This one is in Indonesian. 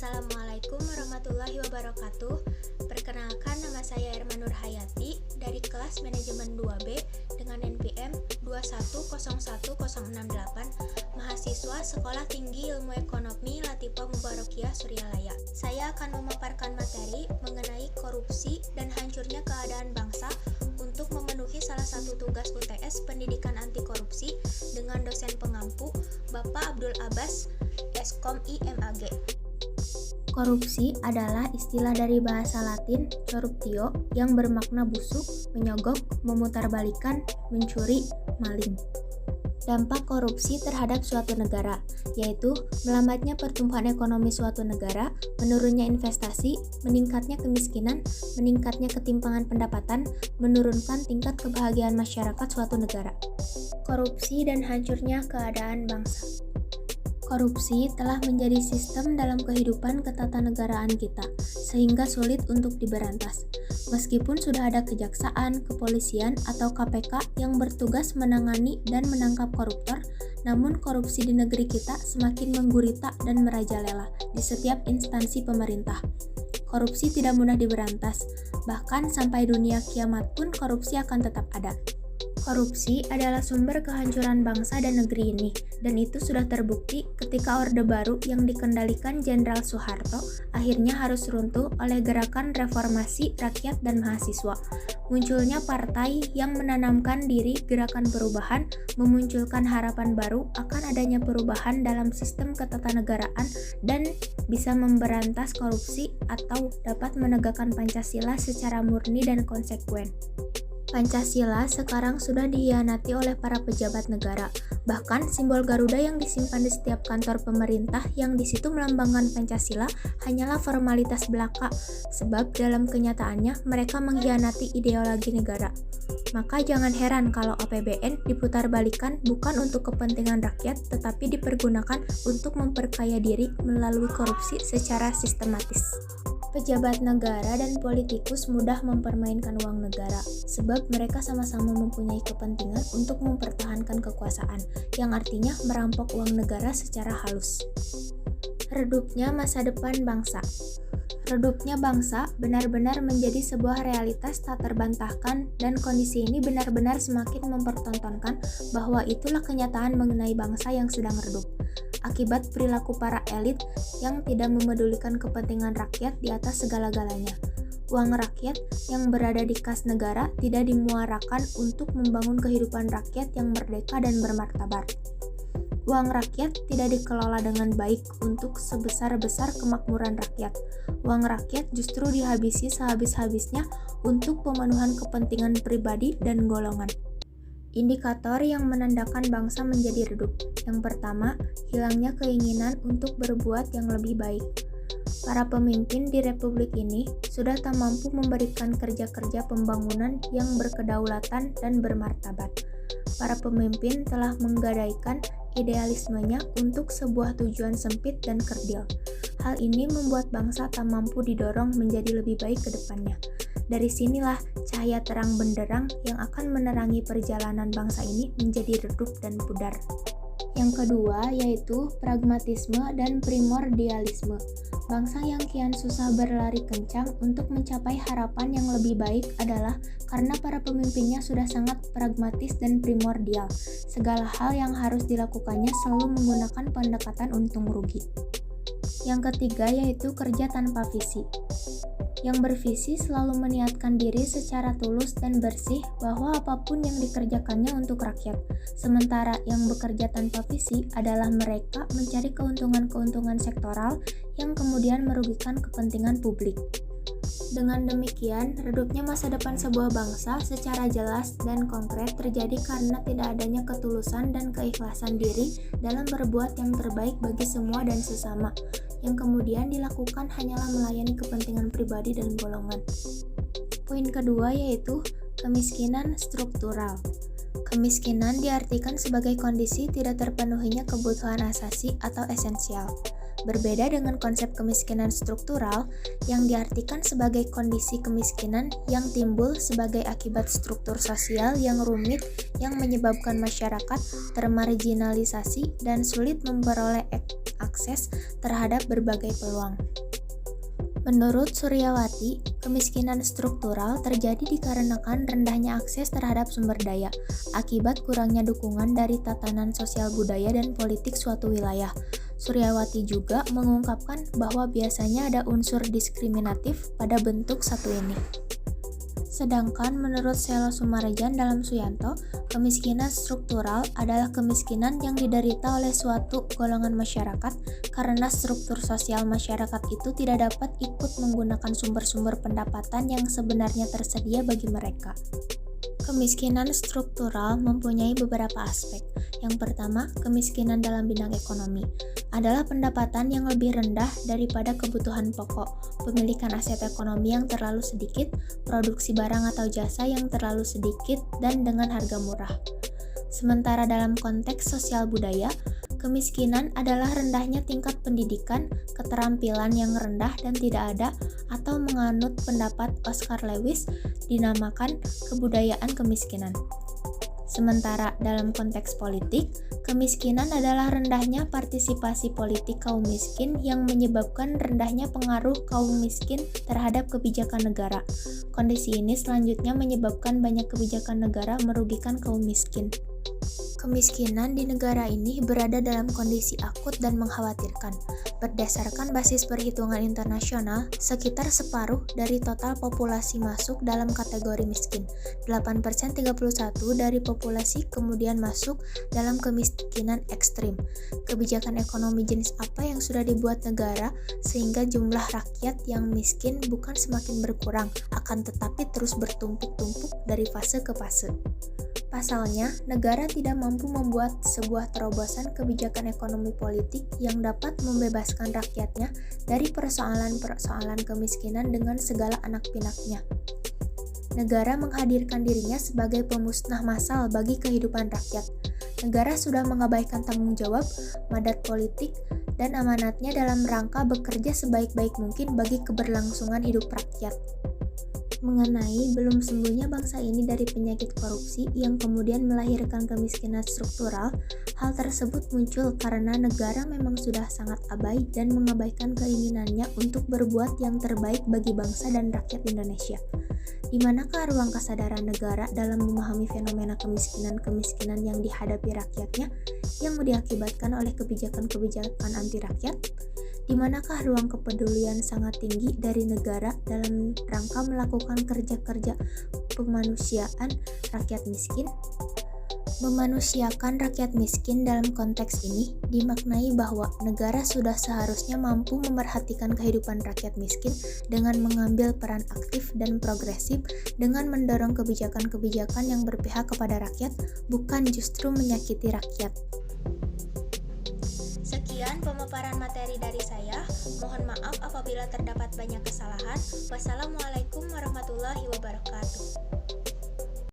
Assalamualaikum warahmatullahi wabarakatuh. Perkenalkan, nama saya Irma Nurhayati dari kelas manajemen 2B dengan NPM 2101068, mahasiswa Sekolah Tinggi Ilmu Ekonomi Latifah Mubarakiyah Suryalaya. Saya akan memaparkan materi mengenai korupsi dan hancurnya keadaan bangsa untuk memenuhi salah satu tugas UTS Pendidikan Anti Korupsi dengan dosen pengampu Bapak Abdul Abbas, Eskom IMAG. Korupsi adalah istilah dari bahasa Latin corruptio yang bermakna busuk, menyogok, memutarbalikan, mencuri, maling. Dampak korupsi terhadap suatu negara, yaitu melambatnya pertumbuhan ekonomi suatu negara, menurunnya investasi, meningkatnya kemiskinan, meningkatnya ketimpangan pendapatan, menurunkan tingkat kebahagiaan masyarakat suatu negara. Korupsi dan hancurnya keadaan bangsa. Korupsi telah menjadi sistem dalam kehidupan ketatanegaraan kita, sehingga sulit untuk diberantas. Meskipun sudah ada kejaksaan, kepolisian, atau KPK yang bertugas menangani dan menangkap koruptor, namun korupsi di negeri kita semakin menggurita dan merajalela di setiap instansi pemerintah. Korupsi tidak mudah diberantas, bahkan sampai dunia kiamat pun korupsi akan tetap ada. Korupsi adalah sumber kehancuran bangsa dan negeri ini, dan itu sudah terbukti ketika Orde Baru yang dikendalikan Jenderal Soeharto akhirnya harus runtuh oleh gerakan reformasi rakyat dan mahasiswa. Munculnya partai yang menanamkan diri gerakan perubahan, memunculkan harapan baru akan adanya perubahan dalam sistem ketatanegaraan dan bisa memberantas korupsi atau dapat menegakkan Pancasila secara murni dan konsekuen. Pancasila sekarang sudah dihianati oleh para pejabat negara. Bahkan simbol Garuda yang disimpan di setiap kantor pemerintah yang di situ melambangkan Pancasila hanyalah formalitas belaka, sebab dalam kenyataannya mereka mengkhianati ideologi negara. Maka jangan heran kalau APBN diputarbalikan bukan untuk kepentingan rakyat, tetapi dipergunakan untuk memperkaya diri melalui korupsi secara sistematis. Pejabat negara dan politikus mudah mempermainkan uang negara, sebab mereka sama-sama mempunyai kepentingan untuk mempertahankan kekuasaan, yang artinya merampok uang negara secara halus. Redupnya masa depan bangsa. Redupnya bangsa benar-benar menjadi sebuah realitas tak terbantahkan, dan kondisi ini benar-benar semakin mempertontonkan bahwa itulah kenyataan mengenai bangsa yang sedang redup. Akibat perilaku para elit yang tidak memedulikan kepentingan rakyat di atas segala-galanya. Uang rakyat yang berada di kas negara tidak dimuarakan untuk membangun kehidupan rakyat yang merdeka dan bermartabat. Uang rakyat tidak dikelola dengan baik untuk sebesar-besar kemakmuran rakyat. Uang rakyat justru dihabisi sehabis-habisnya untuk pemenuhan kepentingan pribadi dan golongan. Indikator yang menandakan bangsa menjadi redup. Yang pertama, hilangnya keinginan untuk berbuat yang lebih baik. Para pemimpin di republik ini sudah tak mampu memberikan kerja-kerja pembangunan yang berkedaulatan dan bermartabat. Para pemimpin telah menggadaikan idealismenya untuk sebuah tujuan sempit dan kerdil. Hal ini membuat bangsa tak mampu didorong menjadi lebih baik ke depannya. Dari sinilah cahaya terang benderang yang akan menerangi perjalanan bangsa ini menjadi redup dan pudar. Yang kedua yaitu pragmatisme dan primordialisme. Bangsa yang kian susah berlari kencang untuk mencapai harapan yang lebih baik adalah karena para pemimpinnya sudah sangat pragmatis dan primordial. Segala hal yang harus dilakukannya selalu menggunakan pendekatan untung rugi. Yang ketiga yaitu kerja tanpa visi. Yang bervisi selalu meniatkan diri secara tulus dan bersih bahwa apapun yang dikerjakannya untuk rakyat. Sementara yang bekerja tanpa visi adalah mereka mencari keuntungan-keuntungan sektoral yang kemudian merugikan kepentingan publik. Dengan demikian, redupnya masa depan sebuah bangsa secara jelas dan konkret terjadi karena tidak adanya ketulusan dan keikhlasan diri dalam berbuat yang terbaik bagi semua dan sesama, yang kemudian dilakukan hanyalah melayani kepentingan pribadi dan golongan. Poin kedua yaitu kemiskinan struktural. Kemiskinan diartikan sebagai kondisi tidak terpenuhinya kebutuhan asasi atau esensial. Berbeda dengan konsep kemiskinan struktural yang diartikan sebagai kondisi kemiskinan yang timbul sebagai akibat struktur sosial yang rumit yang menyebabkan masyarakat termarginalisasi dan sulit memperoleh akses terhadap berbagai peluang. Menurut Suryawati, kemiskinan struktural terjadi dikarenakan rendahnya akses terhadap sumber daya akibat kurangnya dukungan dari tatanan sosial budaya dan politik suatu wilayah. Suryawati juga mengungkapkan bahwa biasanya ada unsur diskriminatif pada bentuk satu ini. Sedangkan menurut Selo Sumarejan dalam Suyanto, kemiskinan struktural adalah kemiskinan yang diderita oleh suatu golongan masyarakat karena struktur sosial masyarakat itu tidak dapat ikut menggunakan sumber-sumber pendapatan yang sebenarnya tersedia bagi mereka. Kemiskinan struktural mempunyai beberapa aspek. Yang pertama, kemiskinan dalam bidang ekonomi adalah pendapatan yang lebih rendah daripada kebutuhan pokok, pemilikan aset ekonomi yang terlalu sedikit, produksi barang atau jasa yang terlalu sedikit dan dengan harga murah. Sementara dalam konteks sosial budaya, kemiskinan adalah rendahnya tingkat pendidikan, keterampilan yang rendah dan tidak ada, atau menganut pendapat Oscar Lewis dinamakan kebudayaan kemiskinan. Sementara dalam konteks politik, kemiskinan adalah rendahnya partisipasi politik kaum miskin yang menyebabkan rendahnya pengaruh kaum miskin terhadap kebijakan negara. Kondisi ini selanjutnya menyebabkan banyak kebijakan negara merugikan kaum miskin. Kemiskinan di negara ini berada dalam kondisi akut dan mengkhawatirkan. Berdasarkan basis perhitungan internasional, sekitar separuh dari total populasi masuk dalam kategori miskin. 8% 31 dari populasi kemudian masuk dalam kemiskinan ekstrim. Kebijakan ekonomi jenis apa yang sudah dibuat negara sehingga jumlah rakyat yang miskin bukan semakin berkurang, akan tetapi terus bertumpuk-tumpuk dari fase ke fase. Pasalnya, negara tidak mampu membuat sebuah terobosan kebijakan ekonomi politik yang dapat membebaskan rakyatnya dari persoalan-persoalan kemiskinan dengan segala anak pinaknya. Negara menghadirkan dirinya sebagai pemusnah massal bagi kehidupan rakyat. Negara sudah mengabaikan tanggung jawab, mandat politik, dan amanatnya dalam rangka bekerja sebaik-baik mungkin bagi keberlangsungan hidup rakyat. Mengenai belum sembuhnya bangsa ini dari penyakit korupsi yang kemudian melahirkan kemiskinan struktural, hal tersebut muncul karena negara memang sudah sangat abai dan mengabaikan keinginannya untuk berbuat yang terbaik bagi bangsa dan rakyat Indonesia. Di manakah ruang kesadaran negara dalam memahami fenomena kemiskinan-kemiskinan yang dihadapi rakyatnya yang diakibatkan oleh kebijakan-kebijakan anti rakyat? Di manakah ruang kepedulian sangat tinggi dari negara dalam rangka melakukan kerja-kerja pemanusiaan rakyat miskin? Memanusiakan rakyat miskin dalam konteks ini dimaknai bahwa negara sudah seharusnya mampu memerhatikan kehidupan rakyat miskin dengan mengambil peran aktif dan progresif dengan mendorong kebijakan-kebijakan yang berpihak kepada rakyat, bukan justru menyakiti rakyat. Sekian pemaparan materi dari saya. Mohon maaf apabila terdapat banyak kesalahan. Wassalamualaikum warahmatullahi wabarakatuh.